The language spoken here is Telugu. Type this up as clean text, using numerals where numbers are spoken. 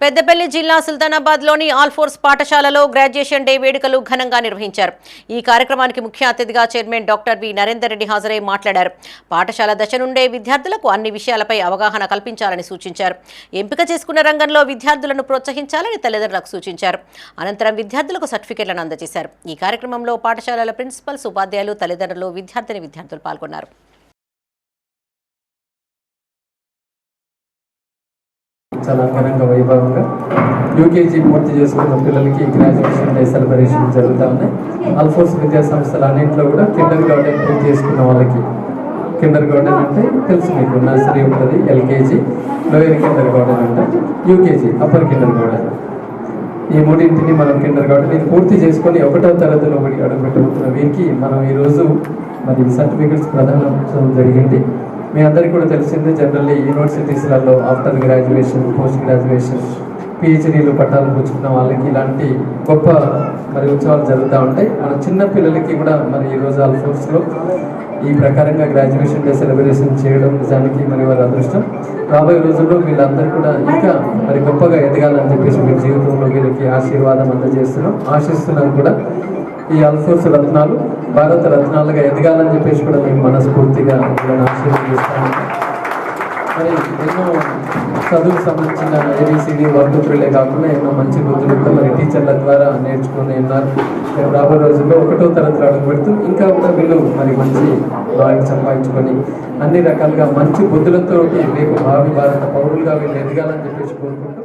పెద్దపల్లి జిల్లా సుల్తానాబాద్లోని ఆల్ ఫోర్స్ పాఠశాలలో గ్రాడ్యుయేషన్ డే వేడుకలు ఘనంగా నిర్వహించారు. ఈ కార్యక్రమానికి ముఖ్య అతిథిగా chairman doctor B Narender Reddy హాజరై మాట్లాడారు. పాఠశాల దశ నుండే విద్యార్థులకు అన్ని విషయాలపై అవగాహన కల్పించాలని సూచించారు. ఎంపిక చేసుకున్న రంగంలో విద్యార్థులను ప్రోత్సహించాలని తల్లిదండ్రులకు సూచించారు. అనంతరం విద్యార్థులకు సర్టిఫికెట్లను అందజేశారు. ఈ కార్యక్రమంలో పాఠశాలల ప్రిన్సిపల్స్, ఉపాధ్యాయులు, తల్లిదండ్రులు, విద్యార్థులు పాల్గొన్నారు. చాలా ఘనంగా వైభవంగా యూకేజీ పూర్తి చేసుకున్న పిల్లలకి గ్రాడ్యుయేషన్ డే సెలబ్రేషన్ జరుగుతూ ఉన్నాయి. ఆల్ ఫోర్స్ విద్యా సంస్థల అన్నింటిలో కూడా కిండర్ గార్డెన్ పూర్తి చేసుకున్న వాళ్ళకి, కిండర్ గార్డెన్ అంటే తెలుసు మీకు, నర్సరీ ఉంటుంది, ఎల్కేజీ, లోయర్ కిండర్ గార్డెన్ ఉంటుంది, యూకేజీ అప్పర్ కిండర్ గార్డెన్. ఈ మూడింటిని మనం కిండర్ గార్డెన్ ఇది పూర్తి చేసుకొని 1వ తరగతిలో అడుగుపెట్టుకుంటున్న వీరికి మనం ఈరోజు మరి సర్టిఫికెట్స్ ప్రదానం జరిగింది. మీ అందరికీ కూడా తెలిసిందే, జనరల్లీ యూనివర్సిటీస్లలో ఆఫ్టర్ గ్రాడ్యుయేషన్, పోస్ట్ గ్రాడ్యుయేషన్, పిహెచ్డీలు పట్టాలు పుచ్చుకున్న వాళ్ళకి ఇలాంటి గొప్ప మరి ఉత్సవాలు జరుగుతూ ఉంటాయి. మన చిన్న పిల్లలకి కూడా మరి ఈరోజు ఆల్ ఫోర్స్లో ఈ ప్రకారంగా గ్రాడ్యుయేషన్ డే సెలబ్రేషన్ చేయడం నిజానికి మరి వారి అదృష్టం. రాబోయే రోజుల్లో వీళ్ళందరూ కూడా ఇంకా మరి గొప్పగా ఎదగాలని చెప్పేసి మీ జీవితంలో వీళ్ళకి ఆశీర్వాదం ఆశిస్తున్నాం కూడా. ఈ ఆల్ ఫోర్స్ రత్నాలు భారత రత్నాలుగా ఎదగాలని చెప్పేసి కూడా మేము మనస్ఫూర్తిగా ఆశీర్వదిస్తాము. మరి ఎన్నో చదువుకు సంబంధించిన ఏబిసిడి వర్కులే కాకుండా ఎన్నో మంచి బుద్ధులు కూడా మరి టీచర్ల ద్వారా నేర్చుకుని ఉన్నారు. రాబోయే రోజుల్లో 1వ తరగతిలో అడుగు పెడుతూ ఇంకా కూడా వీళ్ళు మరి మంచి నాలెడ్జ్ సంపాదించుకొని అన్ని రకాలుగా మంచి బుద్ధులతో రేపు భావి భారత పౌరులుగా వీళ్ళు ఎదగాలని చెప్పేసి కోరుకుంటున్నాం.